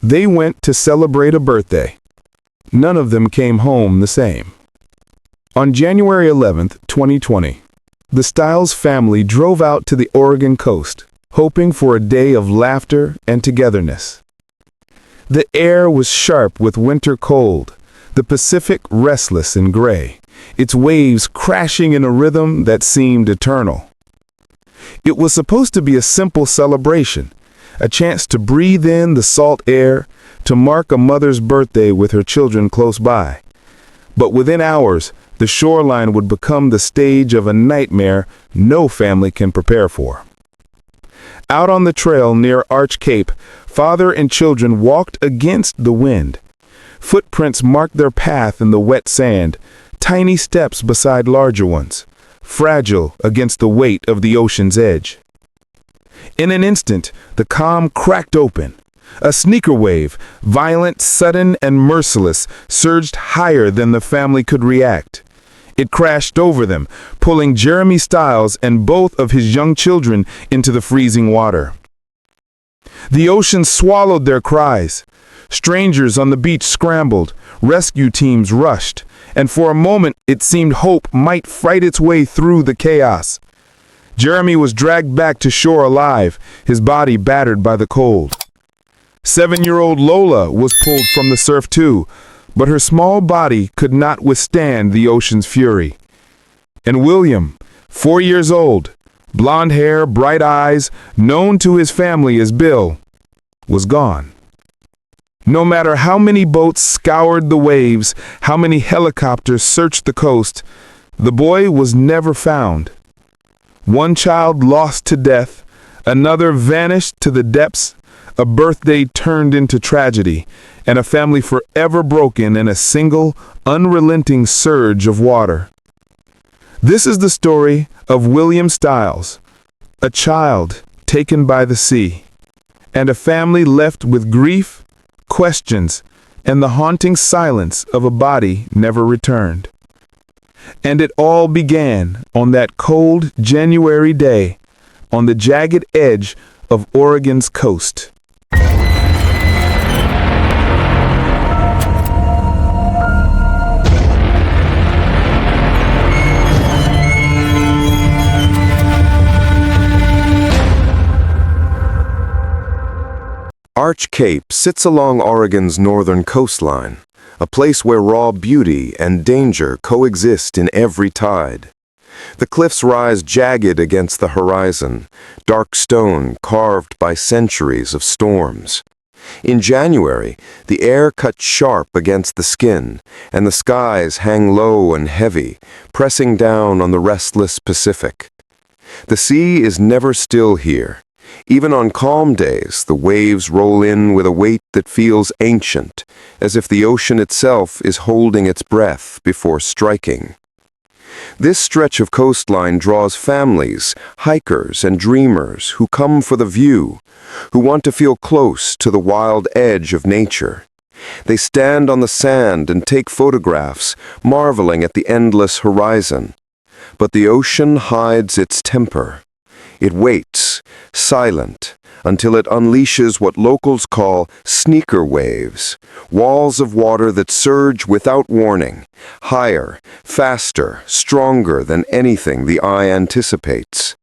They went to celebrate a birthday. None of them came home the same. On January 11th, 2020, the Stiles family drove out to the Oregon coast, hoping for a day of laughter and togetherness. The air was sharp with winter cold, the Pacific restless and gray, its waves crashing in a rhythm that seemed eternal. It was supposed to be a simple celebration, a chance to breathe in the salt air, to mark a mother's birthday with her children close by. But within hours, the shoreline would become the stage of a nightmare no family can prepare for. Out on the trail near Arch Cape, father and children walked against the wind. Footprints marked their path in the wet sand, tiny steps beside larger ones, fragile against the weight of the ocean's edge. In an instant, the calm cracked open. A sneaker wave, violent, sudden, and merciless, surged higher than the family could react. It crashed over them, pulling Jeremy Stiles and both of his young children into the freezing water. The ocean swallowed their cries. Strangers on the beach scrambled, rescue teams rushed, and for a moment it seemed hope might fight its way through the chaos. Jeremy was dragged back to shore alive, his body battered by the cold. 7-year-old Lola was pulled from the surf too, but her small body could not withstand the ocean's fury. And William, 4 years old, blonde hair, bright eyes, known to his family as Bill, was gone. No matter how many boats scoured the waves, how many helicopters searched the coast, the boy was never found. One child lost to death, another vanished to the depths, a birthday turned into tragedy, and a family forever broken in a single, unrelenting surge of water. This is the story of William Stiles, a child taken by the sea, and a family left with grief, questions, and the haunting silence of a body never returned. And it all began on that cold January day on the jagged edge of Oregon's coast. Arch Cape sits along Oregon's northern coastline, a place where raw beauty and danger coexist in every tide. The cliffs rise jagged against the horizon, dark stone carved by centuries of storms. In January, the air cuts sharp against the skin, and the skies hang low and heavy, pressing down on the restless Pacific. The sea is never still here. Even on calm days, the waves roll in with a weight that feels ancient, as if the ocean itself is holding its breath before striking. This stretch of coastline draws families, hikers, and dreamers who come for the view, who want to feel close to the wild edge of nature. They stand on the sand and take photographs, marveling at the endless horizon. But the ocean hides its temper. It waits, silent, until it unleashes what locals call sneaker waves, walls of water that surge without warning, higher, faster, stronger than anything the eye anticipates.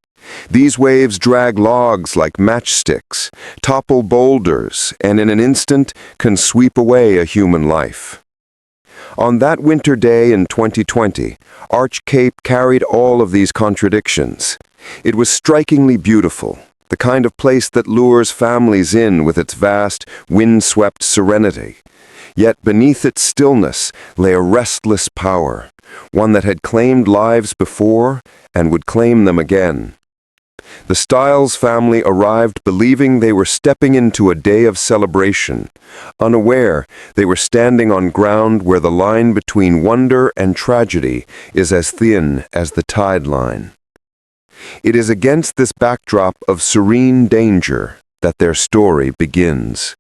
These waves drag logs like matchsticks, topple boulders, and in an instant can sweep away a human life. On that winter day in 2020, Arch Cape carried all of these contradictions. It was strikingly beautiful, the kind of place that lures families in with its vast, wind-swept serenity. Yet beneath its stillness lay a restless power, one that had claimed lives before and would claim them again. The Stiles family arrived believing they were stepping into a day of celebration. Unaware, they were standing on ground where the line between wonder and tragedy is as thin as the tide line. It is against this backdrop of serene danger that their story begins.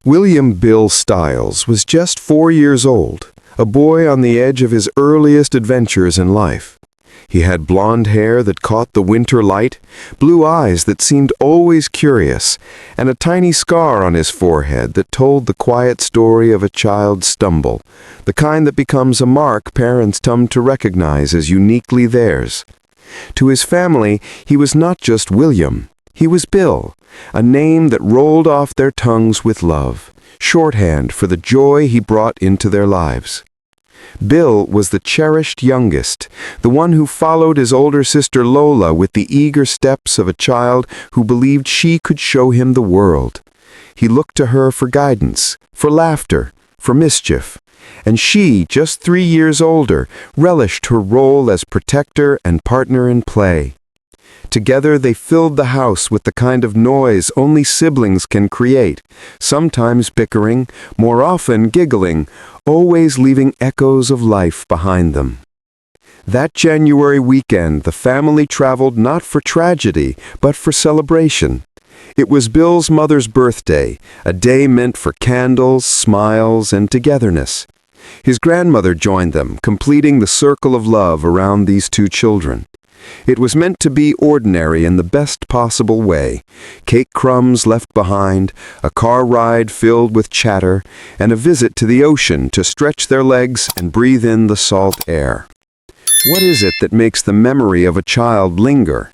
William Bill Stiles was just 4 years old, a boy on the edge of his earliest adventures in life. He had blonde hair that caught the winter light, blue eyes that seemed always curious, and a tiny scar on his forehead that told the quiet story of a child's stumble, the kind that becomes a mark parents come to recognize as uniquely theirs. To his family, he was not just William, he was Bill, a name that rolled off their tongues with love, shorthand for the joy he brought into their lives. Bill was the cherished youngest, the one who followed his older sister Lola with the eager steps of a child who believed she could show him the world. He looked to her for guidance, for laughter, for mischief, and she, just 3 years older, relished her role as protector and partner in play. Together they filled the house with the kind of noise only siblings can create, sometimes bickering, more often giggling, always leaving echoes of life behind them. That January weekend, the family traveled not for tragedy, but for celebration. It was Bill's mother's birthday, a day meant for candles, smiles, and togetherness. His grandmother joined them, completing the circle of love around these two children. It was meant to be ordinary in the best possible way. Cake crumbs left behind, a car ride filled with chatter, and a visit to the ocean to stretch their legs and breathe in the salt air. What is it that makes the memory of a child linger?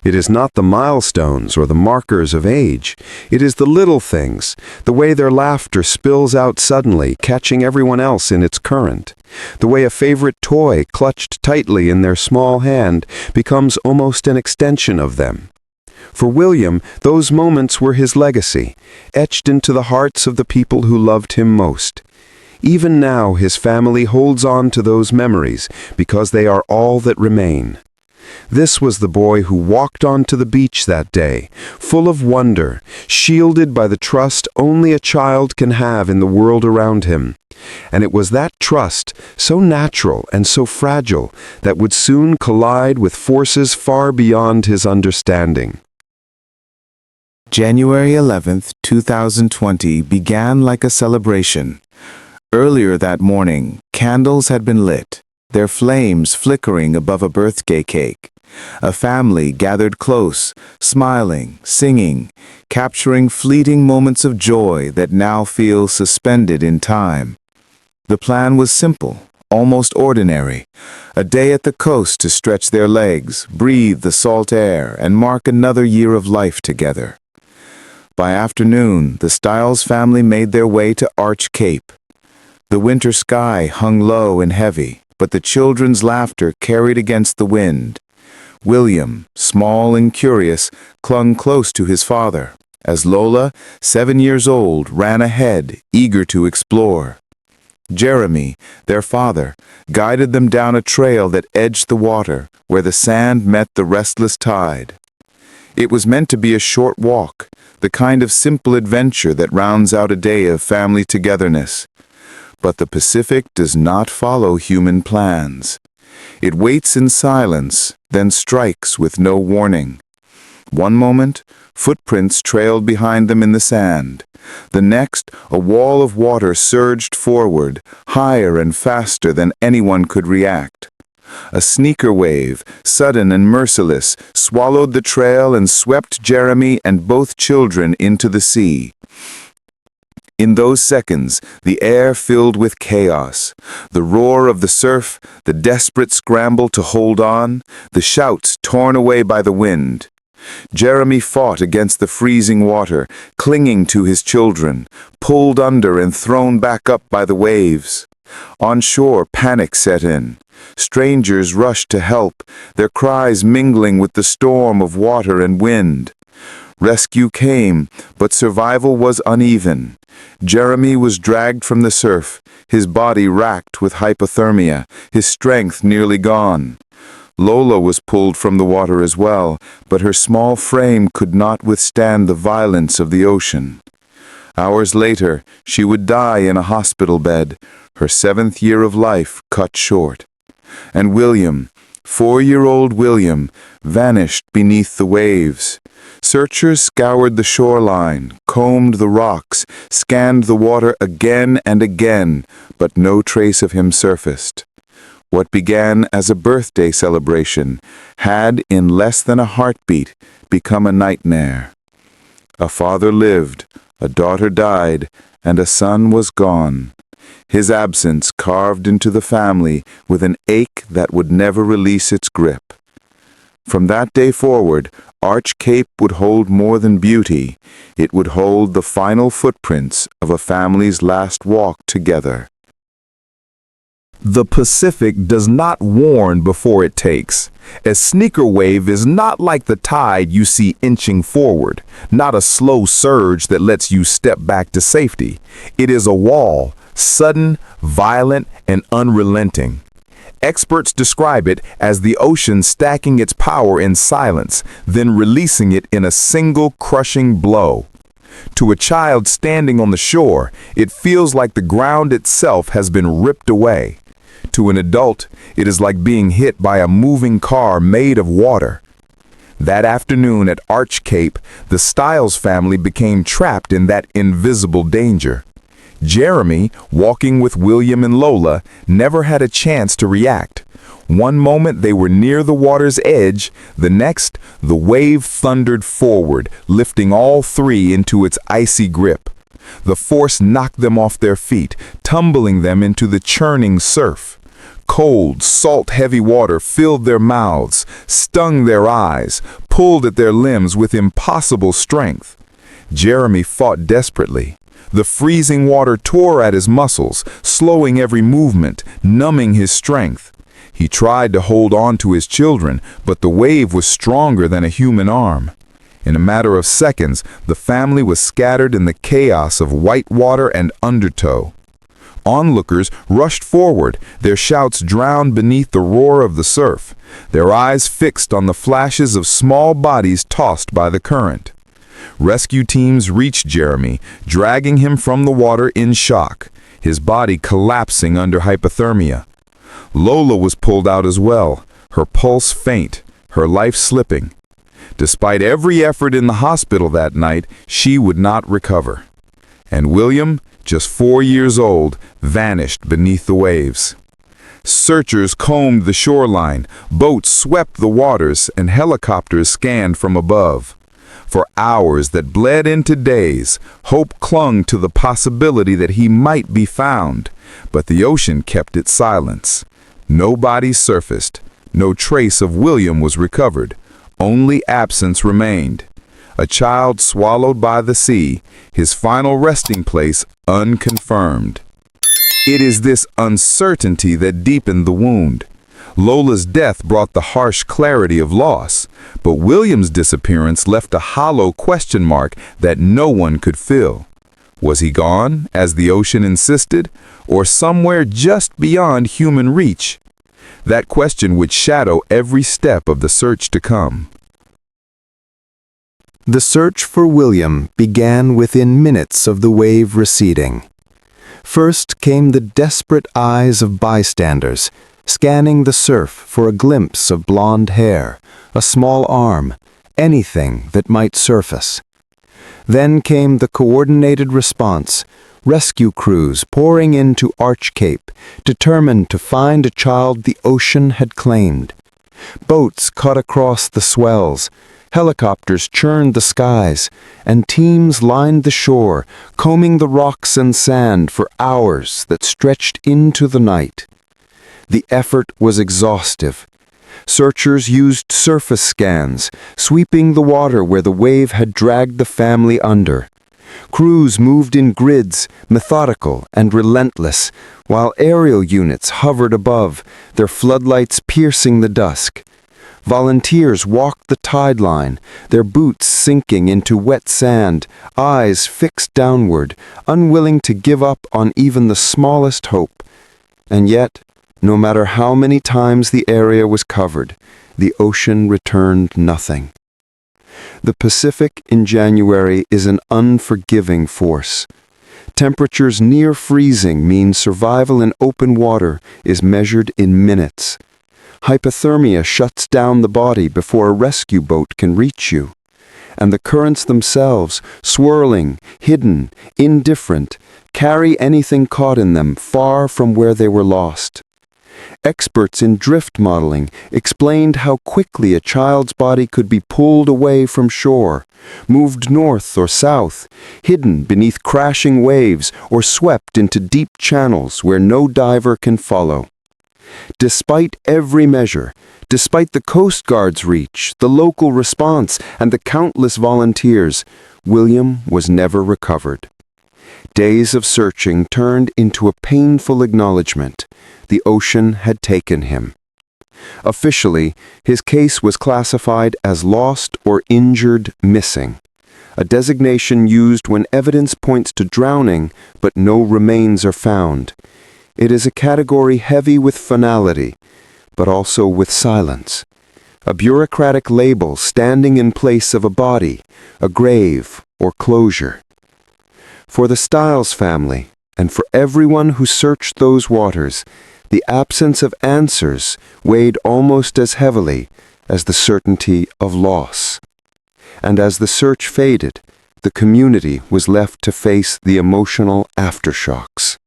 It is not the milestones or the markers of age. It is the little things, the way their laughter spills out suddenly, catching everyone else in its current. The way a favorite toy, clutched tightly in their small hand, becomes almost an extension of them. For William, those moments were his legacy, etched into the hearts of the people who loved him most. Even now, his family holds on to those memories because they are all that remain. This was the boy who walked onto the beach that day, full of wonder, shielded by the trust only a child can have in the world around him. And it was that trust, so natural and so fragile, that would soon collide with forces far beyond his understanding. January 11th, 2020 began like a celebration. Earlier that morning, candles had been lit, their flames flickering above a birthday cake. A family gathered close, smiling, singing, capturing fleeting moments of joy that now feel suspended in time. The plan was simple, almost ordinary. A day at the coast to stretch their legs, breathe the salt air, and mark another year of life together. By afternoon, the Stiles family made their way to Arch Cape. The winter sky hung low and heavy, but the children's laughter carried against the wind. William, small and curious, clung close to his father, as Lola, 7 years old, ran ahead, eager to explore. Jeremy, their father, guided them down a trail that edged the water, where the sand met the restless tide. It was meant to be a short walk, the kind of simple adventure that rounds out a day of family togetherness. But the Pacific does not follow human plans. It waits in silence, then strikes with no warning. One moment, footprints trailed behind them in the sand. The next, a wall of water surged forward, higher and faster than anyone could react. A sneaker wave, sudden and merciless, swallowed the trail and swept Jeremy and both children into the sea. In those seconds, the air filled with chaos. The roar of the surf, the desperate scramble to hold on, the shouts torn away by the wind. Jeremy fought against the freezing water, clinging to his children, pulled under and thrown back up by the waves. On shore, panic set in. Strangers rushed to help, their cries mingling with the storm of water and wind. Rescue came, but survival was uneven. Jeremy was dragged from the surf, his body racked with hypothermia, his strength nearly gone. Lola was pulled from the water as well, but her small frame could not withstand the violence of the ocean. Hours later, she would die in a hospital bed, her 7th year of life cut short. And William, 4-year-old William, vanished beneath the waves. Searchers scoured the shoreline, combed the rocks, scanned the water again and again, but no trace of him surfaced. What began as a birthday celebration had, in less than a heartbeat, become a nightmare. A father lived, a daughter died, and a son was gone. His absence carved into the family with an ache that would never release its grip. From that day forward, Arch Cape would hold more than beauty. It would hold the final footprints of a family's last walk together. The Pacific does not warn before it takes. A sneaker wave is not like the tide you see inching forward, not a slow surge that lets you step back to safety. It is a wall, sudden, violent, and unrelenting. Experts describe it as the ocean stacking its power in silence, then releasing it in a single crushing blow. To a child standing on the shore, it feels like the ground itself has been ripped away. To an adult, it is like being hit by a moving car made of water. That afternoon at Arch Cape, the Stiles family became trapped in that invisible danger. Jeremy, walking with William and Lola, never had a chance to react. One moment they were near the water's edge, the next, the wave thundered forward, lifting all three into its icy grip. The force knocked them off their feet, tumbling them into the churning surf. Cold, salt-heavy water filled their mouths, stung their eyes, pulled at their limbs with impossible strength. Jeremy fought desperately. The freezing water tore at his muscles, slowing every movement, numbing his strength. He tried to hold on to his children, but the wave was stronger than a human arm. In a matter of seconds, the family was scattered in the chaos of white water and undertow. Onlookers rushed forward, their shouts drowned beneath the roar of the surf, their eyes fixed on the flashes of small bodies tossed by the current. Rescue teams reached Jeremy, dragging him from the water in shock, his body collapsing under hypothermia. Lola was pulled out as well, her pulse faint, her life slipping. Despite every effort in the hospital that night, she would not recover. And William, just 4 years old, vanished beneath the waves. Searchers combed the shoreline, boats swept the waters, and helicopters scanned from above. For hours that bled into days, hope clung to the possibility that he might be found, but the ocean kept its silence. No bodies surfaced, no trace of William was recovered, only absence remained. A child swallowed by the sea, his final resting place unconfirmed. It is this uncertainty that deepened the wound. Lola's death brought the harsh clarity of loss, but William's disappearance left a hollow question mark that no one could fill. Was he gone, as the ocean insisted, or somewhere just beyond human reach? That question would shadow every step of the search to come. The search for William began within minutes of the wave receding. First came the desperate eyes of bystanders, scanning the surf for a glimpse of blonde hair, a small arm, anything that might surface. Then came the coordinated response, rescue crews pouring into Arch Cape, determined to find a child the ocean had claimed. Boats cut across the swells, helicopters churned the skies, and teams lined the shore, combing the rocks and sand for hours that stretched into the night. The effort was exhaustive. Searchers used surface scans, sweeping the water where the wave had dragged the family under. Crews moved in grids, methodical and relentless, while aerial units hovered above, their floodlights piercing the dusk. Volunteers walked the tide line, their boots sinking into wet sand, eyes fixed downward, unwilling to give up on even the smallest hope. And yet, no matter how many times the area was covered, the ocean returned nothing. The Pacific in January is an unforgiving force. Temperatures near freezing mean survival in open water is measured in minutes. Hypothermia shuts down the body before a rescue boat can reach you. And the currents themselves, swirling, hidden, indifferent, carry anything caught in them far from where they were lost. Experts in drift modeling explained how quickly a child's body could be pulled away from shore, moved north or south, hidden beneath crashing waves, or swept into deep channels where no diver can follow. Despite every measure, despite the Coast Guard's reach, the local response, and the countless volunteers, William was never recovered. Days of searching turned into a painful acknowledgement. The ocean had taken him. Officially, his case was classified as lost or injured missing, a designation used when evidence points to drowning but no remains are found. It is a category heavy with finality, but also with silence. A bureaucratic label standing in place of a body, a grave, or closure. For the Stiles family, and for everyone who searched those waters, the absence of answers weighed almost as heavily as the certainty of loss. And as the search faded, the community was left to face the emotional aftershocks.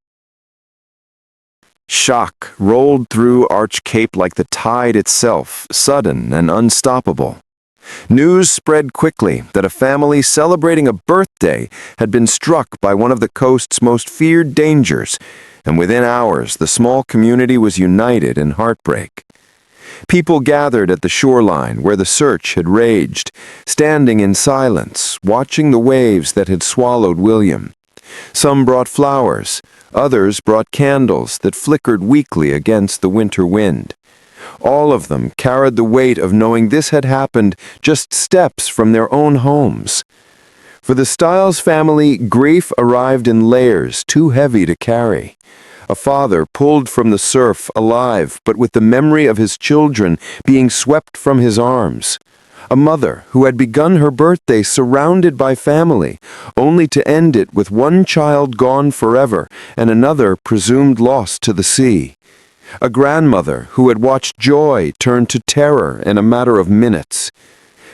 Shock rolled through Arch Cape like the tide itself, sudden and unstoppable. News spread quickly that a family celebrating a birthday had been struck by one of the coast's most feared dangers, and within hours the small community was united in heartbreak. People gathered at the shoreline where the search had raged, standing in silence, watching the waves that had swallowed William. Some brought flowers, others brought candles that flickered weakly against the winter wind. All of them carried the weight of knowing this had happened just steps from their own homes. For the Stiles family, grief arrived in layers too heavy to carry. A father pulled from the surf alive, but with the memory of his children being swept from his arms. A mother who had begun her birthday surrounded by family, only to end it with one child gone forever and another presumed lost to the sea. A grandmother who had watched joy turn to terror in a matter of minutes.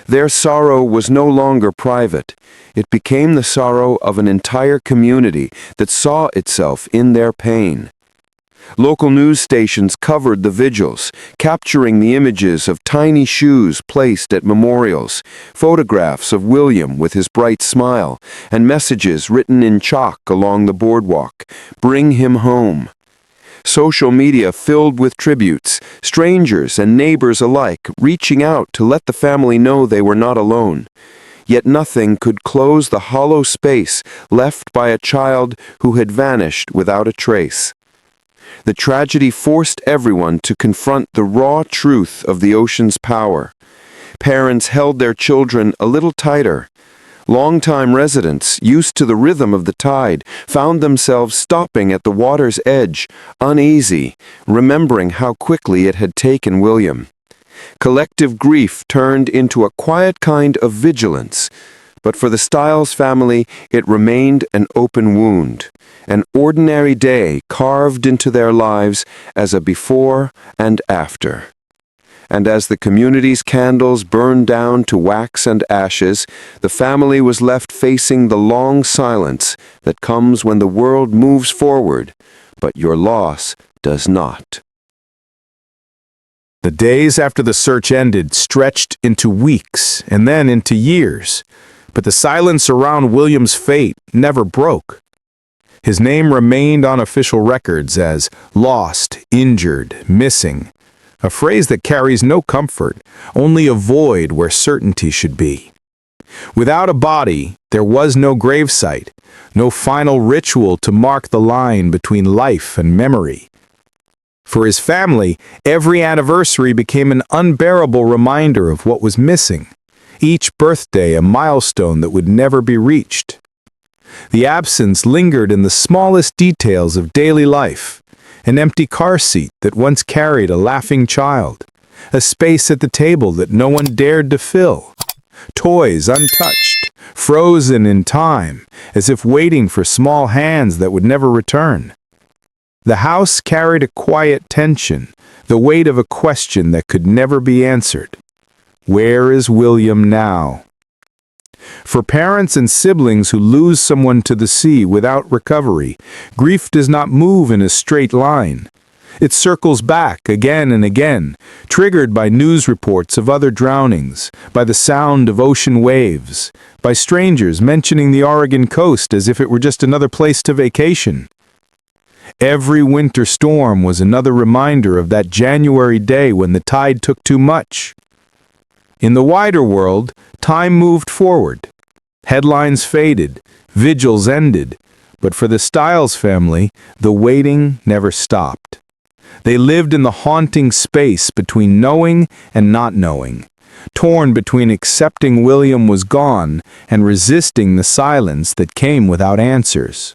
Their sorrow was no longer private. It became the sorrow of an entire community that saw itself in their pain. Local news stations covered the vigils, capturing the images of tiny shoes placed at memorials, photographs of William with his bright smile, and messages written in chalk along the boardwalk, "Bring him home." Social media filled with tributes, strangers and neighbors alike reaching out to let the family know they were not alone. Yet nothing could close the hollow space left by a child who had vanished without a trace. The tragedy forced everyone to confront the raw truth of the ocean's power. Parents held their children a little tighter. Longtime residents, used to the rhythm of the tide, found themselves stopping at the water's edge, uneasy, remembering how quickly it had taken William. Collective grief turned into a quiet kind of vigilance, but for the Stiles family it remained an open wound, an ordinary day carved into their lives as a before and after. And as the community's candles burned down to wax and ashes, the family was left facing the long silence that comes when the world moves forward, but your loss does not. The days after the search ended stretched into weeks and then into years, but the silence around William's fate never broke. His name remained on official records as lost, injured, missing, a phrase that carries no comfort, only a void where certainty should be. Without a body, there was no gravesite, no final ritual to mark the line between life and memory. For his family, every anniversary became an unbearable reminder of what was missing, each birthday a milestone that would never be reached. The absence lingered in the smallest details of daily life, an empty car seat that once carried a laughing child, a space at the table that no one dared to fill, toys untouched, frozen in time, as if waiting for small hands that would never return. The house carried a quiet tension, the weight of a question that could never be answered. Where is William now? For parents and siblings who lose someone to the sea without recovery, grief does not move in a straight line. It circles back again and again, triggered by news reports of other drownings, by the sound of ocean waves, by strangers mentioning the Oregon coast as if it were just another place to vacation. Every winter storm was another reminder of that January day when the tide took too much. In the wider world, time moved forward. Headlines faded, vigils ended, but for the Stiles family, the waiting never stopped. They lived in the haunting space between knowing and not knowing, torn between accepting William was gone and resisting the silence that came without answers.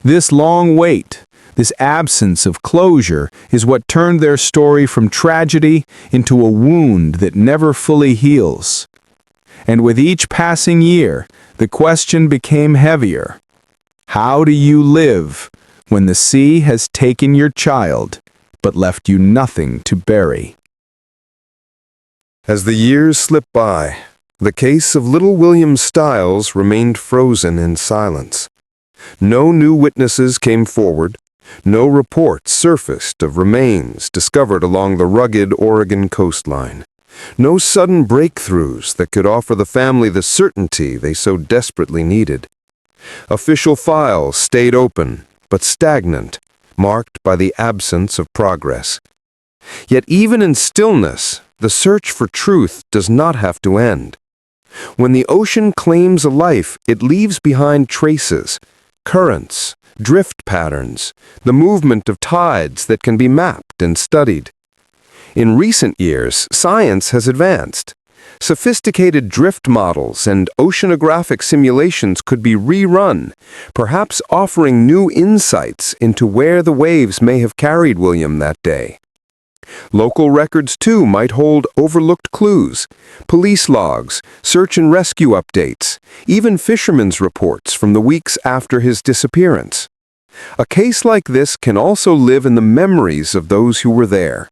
This long wait, this absence of closure, is what turned their story from tragedy into a wound that never fully heals. And with each passing year, the question became heavier. How do you live when the sea has taken your child, but left you nothing to bury? As the years slipped by, the case of little William Stiles remained frozen in silence. No new witnesses came forward. No reports surfaced of remains discovered along the rugged Oregon coastline. No sudden breakthroughs that could offer the family the certainty they so desperately needed. Official files stayed open, but stagnant, marked by the absence of progress. Yet even in stillness, the search for truth does not have to end. When the ocean claims a life, it leaves behind traces, currents, drift patterns, the movement of tides that can be mapped and studied. In recent years, science has advanced. Sophisticated drift models and oceanographic simulations could be rerun, perhaps offering new insights into where the waves may have carried William that day. Local records, too, might hold overlooked clues, police logs, search and rescue updates, even fishermen's reports from the weeks after his disappearance. A case like this can also live in the memories of those who were there.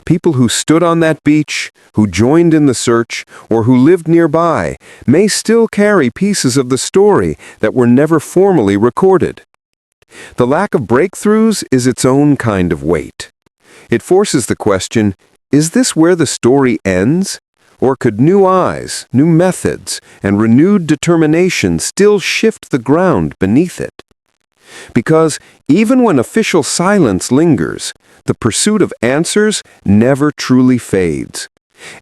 People who stood on that beach, who joined in the search, or who lived nearby may still carry pieces of the story that were never formally recorded. The lack of breakthroughs is its own kind of weight. It forces the question, is this where the story ends? Or could new eyes, new methods, and renewed determination still shift the ground beneath it? Because even when official silence lingers, the pursuit of answers never truly fades.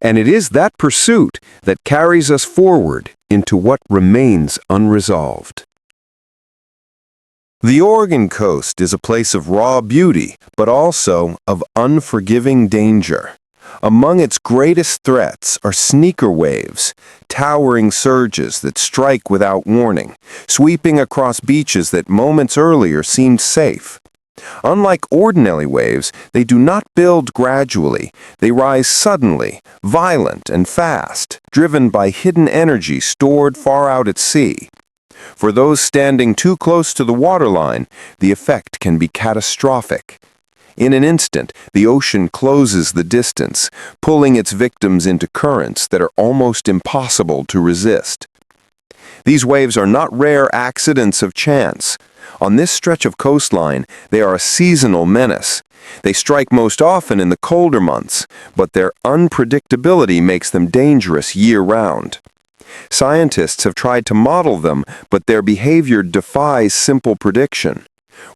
And it is that pursuit that carries us forward into what remains unresolved. The Oregon coast is a place of raw beauty, but also of unforgiving danger. Among its greatest threats are sneaker waves, towering surges that strike without warning, sweeping across beaches that moments earlier seemed safe. Unlike ordinary waves, they do not build gradually. They rise suddenly, violent and fast, driven by hidden energy stored far out at sea. For those standing too close to the waterline, the effect can be catastrophic. In an instant, the ocean closes the distance, pulling its victims into currents that are almost impossible to resist. These waves are not rare accidents of chance. On this stretch of coastline, they are a seasonal menace. They strike most often in the colder months, but their unpredictability makes them dangerous year-round. Scientists have tried to model them, but their behavior defies simple prediction.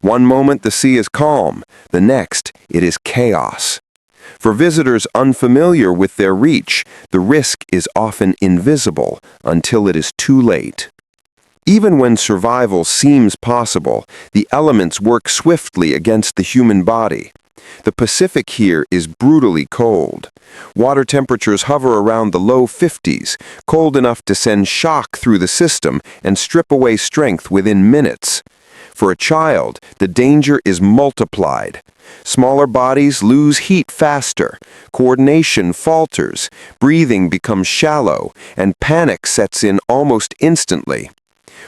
One moment the sea is calm, the next it is chaos. For visitors unfamiliar with their reach, the risk is often invisible until it is too late. Even when survival seems possible, the elements work swiftly against the human body. The Pacific here is brutally cold. Water temperatures hover around the low 50s, cold enough to send shock through the system and strip away strength within minutes. For a child, the danger is multiplied. Smaller bodies lose heat faster, coordination falters, breathing becomes shallow, and panic sets in almost instantly.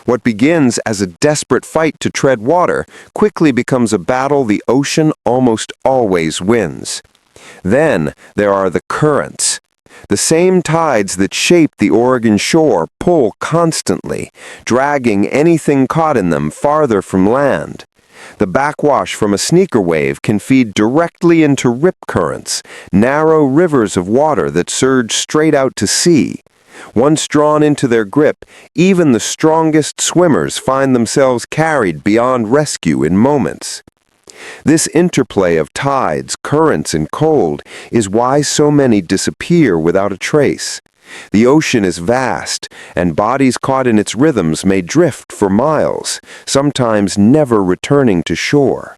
What begins as a desperate fight to tread water quickly becomes a battle the ocean almost always wins. Then there are the currents. The same tides that shape the Oregon shore pull constantly, dragging anything caught in them farther from land. The backwash from a sneaker wave can feed directly into rip currents, narrow rivers of water that surge straight out to sea. Once drawn into their grip, even the strongest swimmers find themselves carried beyond rescue in moments. This interplay of tides, currents, and cold is why so many disappear without a trace. The ocean is vast, and bodies caught in its rhythms may drift for miles, sometimes never returning to shore.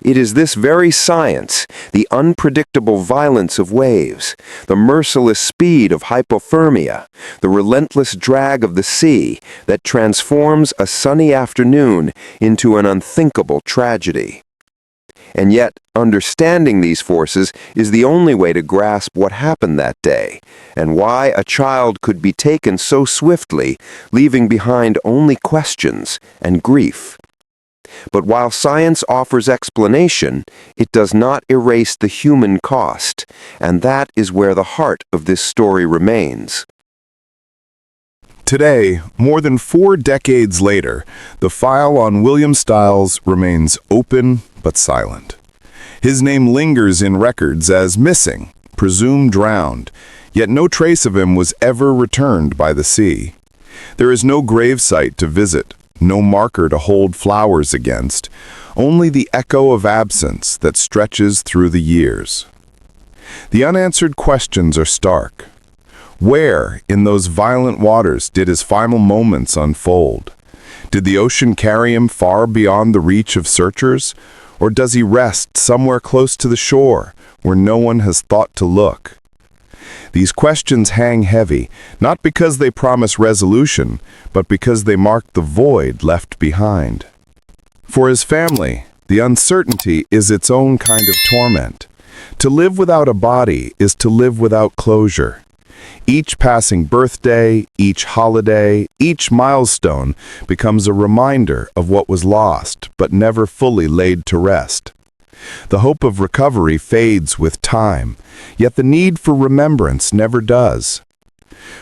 It is this very science, the unpredictable violence of waves, the merciless speed of hypothermia, the relentless drag of the sea, that transforms a sunny afternoon into an unthinkable tragedy. And yet, understanding these forces is the only way to grasp what happened that day, and why a child could be taken so swiftly, leaving behind only questions and grief. But while science offers explanation, it does not erase the human cost, and that is where the heart of this story remains. Today, more than 4 decades later, the file on William Stiles remains open but silent. His name lingers in records as missing, presumed drowned, yet no trace of him was ever returned by the sea. There is no gravesite to visit, no marker to hold flowers against, only the echo of absence that stretches through the years. The unanswered questions are stark. Where, in those violent waters, did his final moments unfold? Did the ocean carry him far beyond the reach of searchers? Or does he rest somewhere close to the shore, where no one has thought to look? These questions hang heavy, not because they promise resolution, but because they mark the void left behind. For his family, the uncertainty is its own kind of torment. To live without a body is to live without closure. Each passing birthday, each holiday, each milestone becomes a reminder of what was lost but never fully laid to rest. The hope of recovery fades with time, yet the need for remembrance never does.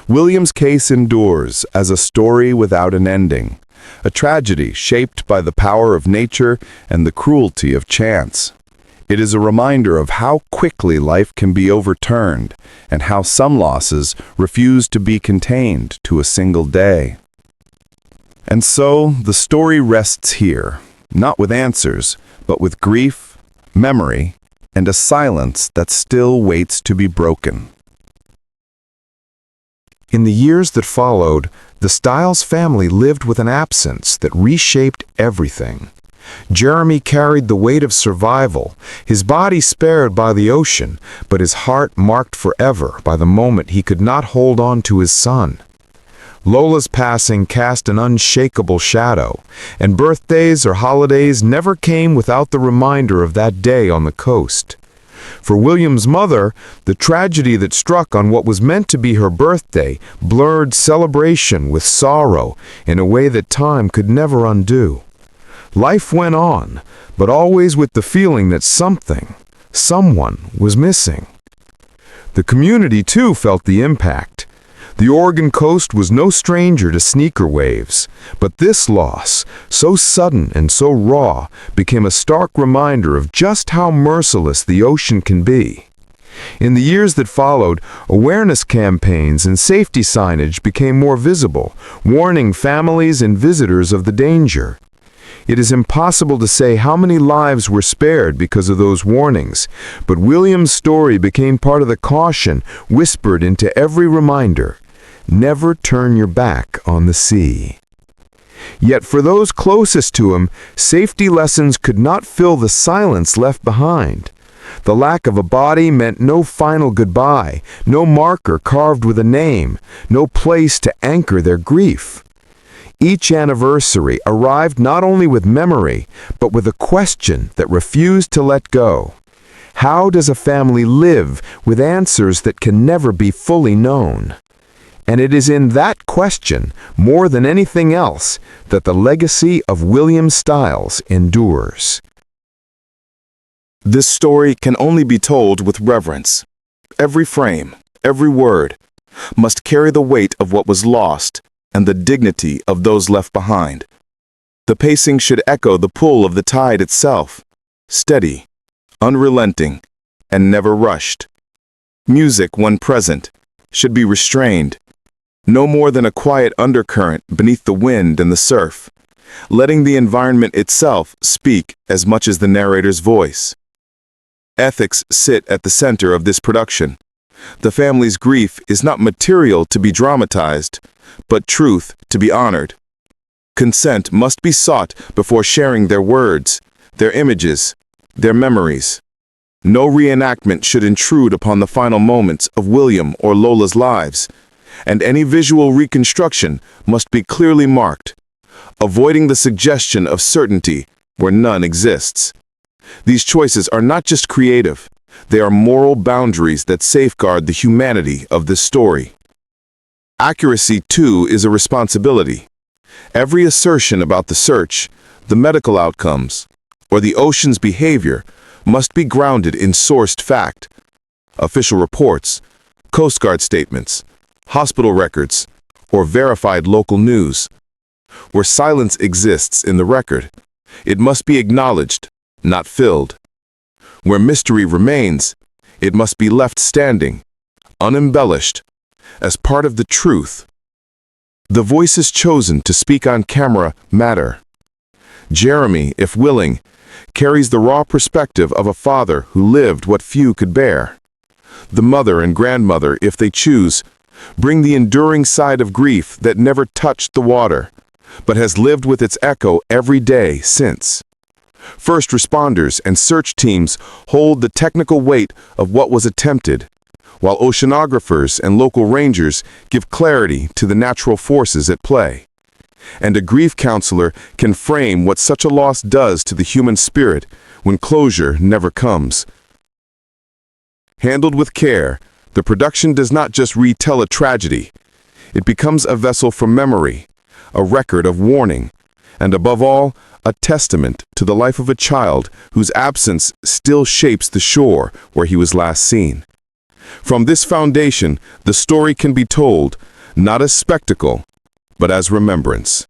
William's case endures as a story without an ending, a tragedy shaped by the power of nature and the cruelty of chance. It is a reminder of how quickly life can be overturned and how some losses refuse to be contained to a single day. And so the story rests here, not with answers, but with grief, memory, and a silence that still waits to be broken. In the years that followed, the Stiles family lived with an absence that reshaped everything. Jeremy carried the weight of survival, his body spared by the ocean, but his heart marked forever by the moment he could not hold on to his son. Lola's passing cast an unshakable shadow, and birthdays or holidays never came without the reminder of that day on the coast. For William's mother, the tragedy that struck on what was meant to be her birthday blurred celebration with sorrow in a way that time could never undo. Life went on, but always with the feeling that someone was missing. The community, too, felt the impact. The Oregon coast was no stranger to sneaker waves, but this loss, so sudden and so raw, became a stark reminder of just how merciless the ocean can be. In the years that followed, awareness campaigns and safety signage became more visible, warning families and visitors of the danger. It is impossible to say how many lives were spared because of those warnings, but William's story became part of the caution whispered into every reminder: never turn your back on the sea. Yet for those closest to him, safety lessons could not fill the silence left behind. The lack of a body meant no final goodbye, no marker carved with a name, no place to anchor their grief. Each anniversary arrived not only with memory, but with a question that refused to let go. How does a family live with answers that can never be fully known? And it is in that question, more than anything else, that the legacy of William Stiles endures. This story can only be told with reverence. Every frame, every word, must carry the weight of what was lost and the dignity of those left behind. The pacing should echo the pull of the tide itself, steady, unrelenting, and never rushed. Music, when present, should be restrained, no more than a quiet undercurrent beneath the wind and the surf, letting the environment itself speak as much as the narrator's voice. Ethics sit at the center of this production. The family's grief is not material to be dramatized, but truth to be honored. Consent must be sought before sharing their words, their images, their memories. No reenactment should intrude upon the final moments of William or Lola's lives, and any visual reconstruction must be clearly marked, avoiding the suggestion of certainty where none exists. These choices are not just creative, they are moral boundaries that safeguard the humanity of this story. Accuracy, too, is a responsibility. Every assertion about the search, the medical outcomes, or the ocean's behavior must be grounded in sourced fact. Official reports, Coast Guard statements, hospital records, or verified local news. Where silence exists in the record, it must be acknowledged, not filled. Where mystery remains, it must be left standing, unembellished, as part of the truth. The voices chosen to speak on camera matter. Jeremy, if willing, carries the raw perspective of a father who lived what few could bear. The mother and grandmother, if they choose, bring the enduring side of grief that never touched the water, but has lived with its echo every day since. First responders and search teams hold the technical weight of what was attempted, while oceanographers and local rangers give clarity to the natural forces at play. And a grief counselor can frame what such a loss does to the human spirit when closure never comes. Handled with care, the production does not just retell a tragedy. It becomes a vessel for memory, a record of warning, and above all, a testament to the life of a child whose absence still shapes the shore where he was last seen. From this foundation, the story can be told, not as spectacle, but as remembrance.